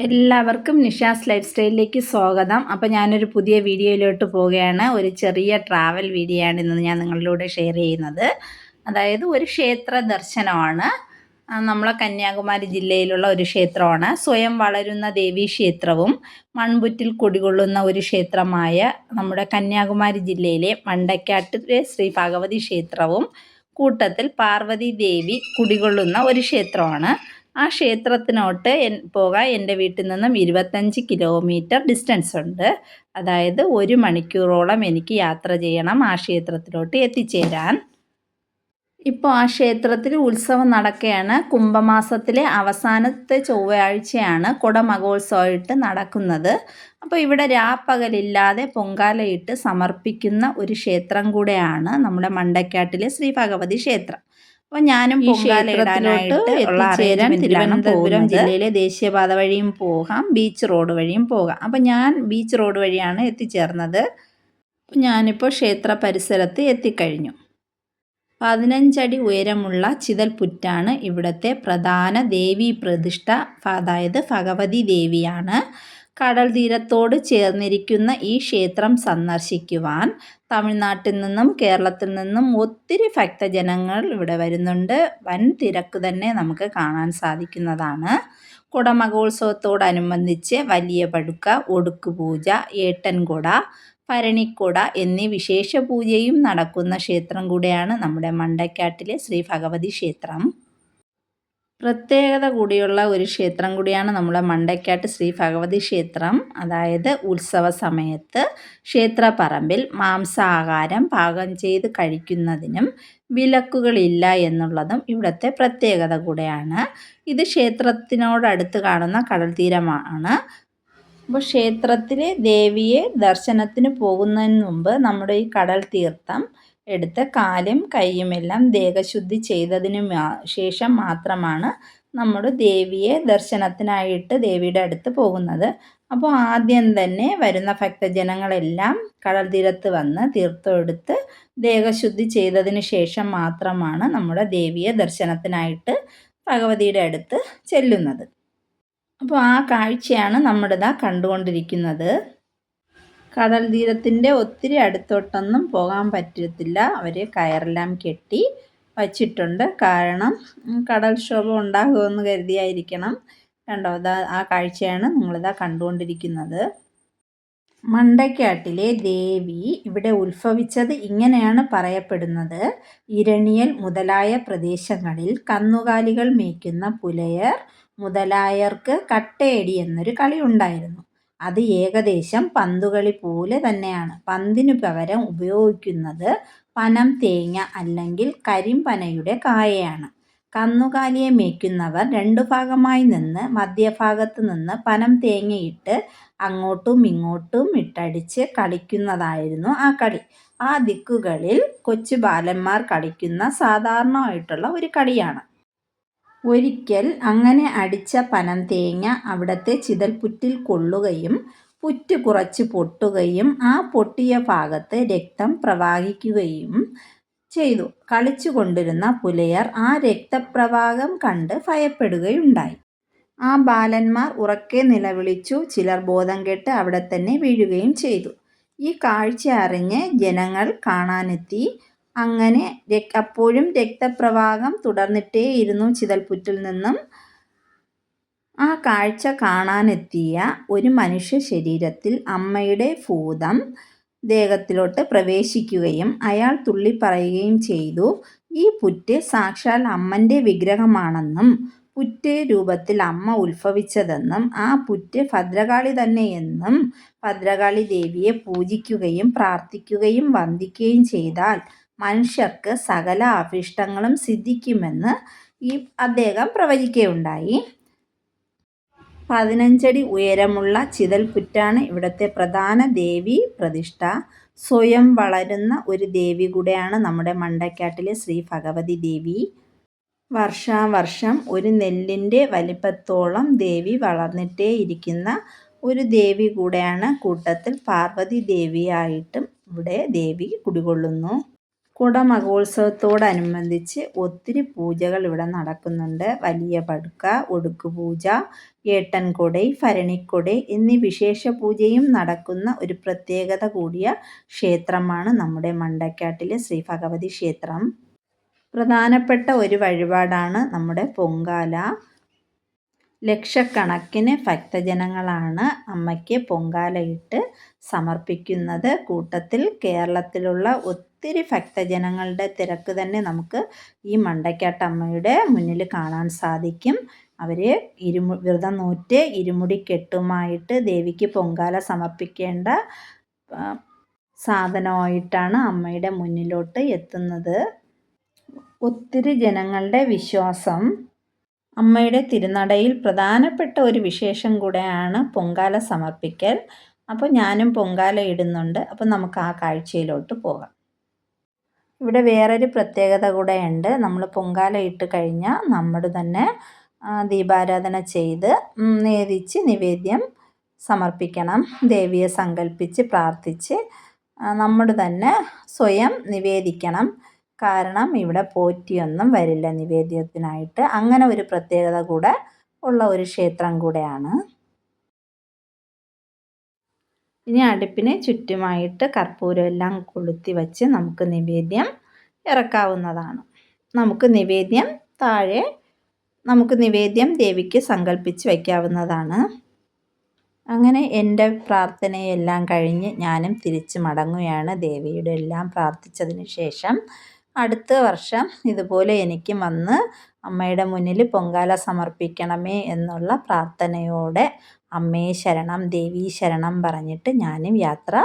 എല്ലാവർക്കും നിഷാസ് ലൈഫ് സ്റ്റൈലിലേക്ക് സ്വാഗതം. അപ്പോൾ ഞാനൊരു പുതിയ വീഡിയോയിലോട്ട് പോവുകയാണ്. ഒരു ചെറിയ ട്രാവൽ വീഡിയോ ആണ് ഇന്ന് ഞാൻ നിങ്ങളിലൂടെ ഷെയർ ചെയ്യുന്നത്. അതായത് ഒരു ക്ഷേത്ര ദർശനമാണ്. നമ്മളെ കന്യാകുമാരി ജില്ലയിലുള്ള ഒരു ക്ഷേത്രമാണ്. സ്വയം വളരുന്ന ദേവീ ക്ഷേത്രവും മൺപുറ്റിൽ കുടികൊള്ളുന്ന ഒരു ക്ഷേത്രമായ നമ്മുടെ കന്യാകുമാരി ജില്ലയിലെ മണ്ടക്കാട്ടിലെ ശ്രീ ഭഗവതി ക്ഷേത്രവും കൂട്ടത്തിൽ പാർവതി ദേവി കുടികൊള്ളുന്ന ഒരു ക്ഷേത്രമാണ്. ആ ക്ഷേത്രത്തിനോട്ട് പോകാൻ എൻ്റെ വീട്ടിൽ നിന്നും 25 കിലോമീറ്റർ ഡിസ്റ്റൻസ് ഉണ്ട്. അതായത് 1 മണിക്കൂറോളം എനിക്ക് യാത്ര ചെയ്യണം ആ ക്ഷേത്രത്തിലോട്ട് എത്തിച്ചേരാൻ. ഇപ്പോൾ ആ ക്ഷേത്രത്തിൽ ഉത്സവം നടക്കുകയാണ്. കുംഭമാസത്തിലെ അവസാനത്തെ ചൊവ്വാഴ്ചയാണ് കുടമഹോത്സവമായിട്ട് നടക്കുന്നത്. അപ്പോൾ ഇവിടെ രാപ്പകലില്ലാതെ പൊങ്കാലയിട്ട് സമർപ്പിക്കുന്ന ഒരു ക്ഷേത്രം കൂടെയാണ് നമ്മുടെ മണ്ടക്കാട്ടിലെ ശ്രീ ഭഗവതി ക്ഷേത്രം. അപ്പോൾ ഞാനും പൊങ്കാലയിടാനായിട്ട് എത്തിച്ചേരാൻ തിരുവനന്തപുരം ജില്ലയിലെ ദേശീയപാത വഴിയും പോകാം, ബീച്ച് റോഡ് വഴിയും പോകാം. അപ്പോൾ ഞാൻ ബീച്ച് റോഡ് വഴിയാണ് എത്തിച്ചേർന്നത്. ഞാനിപ്പോൾ ക്ഷേത്ര പരിസരത്ത് എത്തിക്കഴിഞ്ഞു. 15 അടി ഉയരമുള്ള ചിതൽപുറ്റാണ് ഇവിടുത്തെ പ്രധാന ദേവീ പ്രതിഷ്ഠ. അതായത് ഭഗവതി ദേവിയാണ്. കടൽ തീരത്തോട് ചേർന്നിരിക്കുന്ന ഈ ക്ഷേത്രം സന്ദർശിക്കുവാൻ തമിഴ്നാട്ടിൽ നിന്നും കേരളത്തിൽ നിന്നും ഒത്തിരി ഭക്തജനങ്ങൾ ഇവിടെ വരുന്നുണ്ട്. വൻ തിരക്ക് തന്നെ നമുക്ക് കാണാൻ സാധിക്കുന്നതാണ്. കുടമഹോത്സവത്തോടനുബന്ധിച്ച് വലിയ പടുക്ക, ഒടുക്കുപൂജ, ഏട്ടൻകുട, ഭരണിക്കുട എന്നീ വിശേഷ പൂജയും നടക്കുന്ന ക്ഷേത്രം കൂടെയാണ് നമ്മുടെ മണ്ടക്കാട്ടിലെ ശ്രീ ഭഗവതി ക്ഷേത്രം. പ്രത്യേകത കൂടിയുള്ള ഒരു ക്ഷേത്രം കൂടിയാണ് നമ്മുടെ മണ്ടക്കാട്ട് ശ്രീ ഭഗവതി ക്ഷേത്രം. അതായത് ഉത്സവ സമയത്ത് ക്ഷേത്രപ്പറമ്പിൽ മാംസാഹാരം പാകം ചെയ്ത് കഴിക്കുന്നതിനും വിലക്കുകളില്ല എന്നുള്ളതും ഇവിടുത്തെ പ്രത്യേകത കൂടെയാണ്. ഇത് ക്ഷേത്രത്തിനോടടുത്ത് കാണുന്ന കടൽ തീരമാണ്. അപ്പോൾ ക്ഷേത്രത്തിലെ ദേവിയെ ദർശനത്തിന് പോകുന്നതിന് മുമ്പ് നമ്മുടെ ഈ കടൽ തീർത്ഥം എടുത്ത് കാലും കൈയുമെല്ലാം ദേഹശുദ്ധി ചെയ്തതിന് ശേഷം മാത്രമാണ് നമ്മുടെ ദേവിയെ ദർശനത്തിനായിട്ട് ദേവിയുടെ അടുത്ത് പോകുന്നത്. അപ്പോൾ ആദ്യം തന്നെ വരുന്ന ഭക്തജനങ്ങളെല്ലാം കടൽ തീരത്ത് വന്ന് തീർത്ഥം എടുത്ത് ദേഹശുദ്ധി ചെയ്തതിന് ശേഷം മാത്രമാണ് നമ്മുടെ ദേവിയെ ദർശനത്തിനായിട്ട് ഭഗവതിയുടെ അടുത്ത് ചെല്ലുന്നത്. അപ്പോൾ ആ കാഴ്ചയാണ് നമ്മളിതാ കണ്ടുകൊണ്ടിരിക്കുന്നത്. കടൽ തീരത്തിൻ്റെ ഒത്തിരി അടുത്തോട്ടൊന്നും പോകാൻ പറ്റത്തില്ല. അവർ കയറെല്ലാം കെട്ടി വച്ചിട്ടുണ്ട്. കാരണം കടൽക്ഷോഭം ഉണ്ടാകുമെന്ന് കരുതിയായിരിക്കണം. കണ്ടോ, ആ കാഴ്ചയാണ് നിങ്ങളിതാ കണ്ടുകൊണ്ടിരിക്കുന്നത്. മണ്ടക്കാട്ടിലെ ദേവി ഇവിടെ ഉത്ഭവിച്ചത് ഇങ്ങനെയാണ് പറയപ്പെടുന്നത്. ഇരണിയൽ മുതലായ പ്രദേശങ്ങളിൽ കന്നുകാലികൾ മേയ്ക്കുന്ന പുലയർ മുതലായർക്ക് കട്ടയടി എന്നൊരു കളി ഉണ്ടായിരുന്നു. അത് ഏകദേശം പന്തുകളി പോലെ തന്നെയാണ്. പന്തിനു പകരം ഉപയോഗിക്കുന്നത് പനം തേങ്ങ അല്ലെങ്കിൽ കരിമ്പനയുടെ കായയാണ്. കന്നുകാലിയെ മേയ്ക്കുന്നവർ 2 ഭാഗമായി നിന്ന് മധ്യഭാഗത്ത് നിന്ന് പനം തേങ്ങയിട്ട് അങ്ങോട്ടും ഇങ്ങോട്ടും ഇട്ടടിച്ച് കളിക്കുന്നതായിരുന്നു ആ കളി. ആ ദിക്കുകളിൽ കൊച്ചു ബാലന്മാർ കളിക്കുന്ന സാധാരണമായിട്ടുള്ള ഒരു കളിയാണ്. ഒരിക്കൽ അങ്ങനെ അടിച്ച പനം തേങ്ങ അവിടുത്തെ ചിതൽപുറ്റിൽ കൊള്ളുകയും പുറ്റ് കുറച്ച് പൊട്ടുകയും ആ പൊട്ടിയ ഭാഗത്ത് രക്തം പ്രവഹിക്കുകയും ചെയ്തു. കളിച്ചു കൊണ്ടിരുന്ന പുലയർ ആ രക്തപ്രവാഹം കണ്ട് ഭയപ്പെടുകയുണ്ടായി. ആ ബാലന്മാർ ഉറക്കെ നിലവിളിച്ചു. ചിലർ ബോധം കെട്ട് അവിടെ തന്നെ വീഴുകയും ചെയ്തു. ഈ കാഴ്ച അറിഞ്ഞ് ജനങ്ങൾ കാണാനെത്തി. അങ്ങനെ അപ്പോഴും രക്തപ്രവാഹം തുടർന്നിട്ടേയിരുന്നു ചിതൽപുറ്റിൽ നിന്നും. ആ കാഴ്ച കാണാനെത്തിയ ഒരു മനുഷ്യ ശരീരത്തിൽ അമ്മയുടെ ഭൂതം ദേഹത്തിലോട്ട് പ്രവേശിക്കുകയും അയാൾ തുള്ളിപ്പറയുകയും ചെയ്തു. ഈ പുറ്റ് സാക്ഷാൽ അമ്മൻ്റെ വിഗ്രഹമാണെന്നും പുറ്റ് രൂപത്തിൽ അമ്മ ഉത്ഭവിച്ചതെന്നും ആ പുറ്റ് ഭദ്രകാളി തന്നെയെന്നും ഭദ്രകാളി ദേവിയെ പൂജിക്കുകയും പ്രാർത്ഥിക്കുകയും വന്ദിക്കുകയും ചെയ്താൽ മനുഷ്യർക്ക് സകല അഭീഷ്ടങ്ങളും സിദ്ധിക്കുമെന്ന് അദ്ദേഹം പ്രവചിക്കുകയുണ്ടായി. 15 അടി ഉയരമുള്ള ചിതൽപുറ്റാണ് ഇവിടുത്തെ പ്രധാന ദേവി പ്രതിഷ്ഠ. സ്വയം വളരുന്ന ഒരു ദേവി കൂടെയാണ് നമ്മുടെ മണ്ടക്കാട്ടിലെ ശ്രീ ഭഗവതി ദേവി. വർഷാവർഷം ഒരു നെല്ലിൻ്റെ വലിപ്പത്തോളം ദേവി വളർന്നിട്ടേയിരിക്കുന്ന ഒരു ദേവി കൂടെയാണ്. കൂട്ടത്തിൽ പാർവതി ദേവിയായിട്ടും ഇവിടെ ദേവി കുടികൊള്ളുന്നു. കുടമഹോത്സവത്തോടനുബന്ധിച്ച് ഒത്തിരി പൂജകൾ ഇവിടെ നടക്കുന്നുണ്ട്. വലിയ പടുക്ക, ഒടുക്കുപൂജ, ഏട്ടൻകൊടൈ, ഭരണിക്കൊടൈ എന്നീ വിശേഷ പൂജയും നടക്കുന്ന ഒരു പ്രത്യേകത കൂടിയ ക്ഷേത്രമാണ് നമ്മുടെ മണ്ടക്കാട്ടിലെ ശ്രീ ഭഗവതി ക്ഷേത്രം. പ്രധാനപ്പെട്ട ഒരു വഴിപാടാണ് നമ്മുടെ പൊങ്കാല. ലക്ഷക്കണക്കിന് ഭക്തജനങ്ങളാണ് അമ്മയ്ക്ക് പൊങ്കാലയിട്ട് സമർപ്പിക്കുന്നത്. കൂട്ടത്തിൽ കേരളത്തിലുള്ള ഒത്തിരി ഭക്തജനങ്ങളുടെ തിരക്ക് തന്നെ നമുക്ക് ഈ മണ്ടക്കാട്ടമ്മയുടെ മുന്നിൽ കാണാൻ സാധിക്കും. അവർ വ്രതം നോറ്റ് ഇരുമുടി കെട്ടുമായിട്ട് ദേവിക്ക് പൊങ്കാല സമർപ്പിക്കേണ്ട സാധനമായിട്ടാണ് അമ്മയുടെ മുന്നിലോട്ട് എത്തുന്നത്. ഒത്തിരി ജനങ്ങളുടെ വിശ്വാസം അമ്മയുടെ തിരുനടയിൽ പ്രധാനപ്പെട്ട ഒരു വിശേഷം കൂടെയാണ് പൊങ്കാല സമർപ്പിക്കൽ. അപ്പോൾ ഞാനും പൊങ്കാല ഇടുന്നുണ്ട്. അപ്പോൾ നമുക്ക് ആ കാഴ്ചയിലോട്ട് പോകാം. ഇവിടെ വേറൊരു പ്രത്യേകത കൂടെയുണ്ട്. നമ്മൾ പൊങ്കാല ഇട്ട് കഴിഞ്ഞാൽ നമ്മൾ തന്നെ ദീപാരാധന ചെയ്ത് നേദിച്ച് നിവേദ്യം സമർപ്പിക്കണം. ദേവിയെ സങ്കല്പിച്ച് പ്രാർത്ഥിച്ച് നമ്മൾ തന്നെ സ്വയം നിവേദിക്കണം. കാരണം ഇവിടെ പോറ്റിയൊന്നും വരില്ല നിവേദ്യത്തിനായിട്ട്. അങ്ങനെ ഒരു പ്രത്യേകത കൂടെ ഉള്ള ഒരു ക്ഷേത്രം കൂടെയാണ്. ഇനി അടുപ്പിന് ചുറ്റുമായിട്ട് കർപ്പൂരം എല്ലാം കൊളുത്തി വച്ച് നമുക്ക് നിവേദ്യം ഇറക്കാവുന്നതാണ്. നമുക്ക് നിവേദ്യം ദേവിക്ക് സങ്കല്പിച്ച് വയ്ക്കാവുന്നതാണ്. അങ്ങനെ എൻ്റെ പ്രാർത്ഥനയെല്ലാം കഴിഞ്ഞ് ഞാനും തിരിച്ച് മടങ്ങുകയാണ്. ദേവിയുടെ എല്ലാം പ്രാർത്ഥിച്ചതിന് ശേഷം അടുത്ത വർഷം ഇതുപോലെ എനിക്കും വന്ന് അമ്മയുടെ മുന്നിൽ പൊങ്കാല സമർപ്പിക്കണമേ എന്നുള്ള പ്രാർത്ഥനയോടെ അമ്മേ ശരണം, ദേവീ ശരണം പറഞ്ഞിട്ട് ഞാനും യാത്ര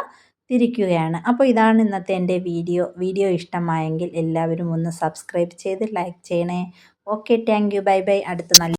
തിരിക്കുകയാണ്. അപ്പോൾ ഇതാണ് ഇന്നത്തെ എൻ്റെ വീഡിയോ ഇഷ്ടമായെങ്കിൽ എല്ലാവരും ഒന്ന് സബ്സ്ക്രൈബ് ചെയ്ത് ലൈക്ക് ചെയ്യണേ. Okay, thank you, bye bye. അടുത്ത നല്ല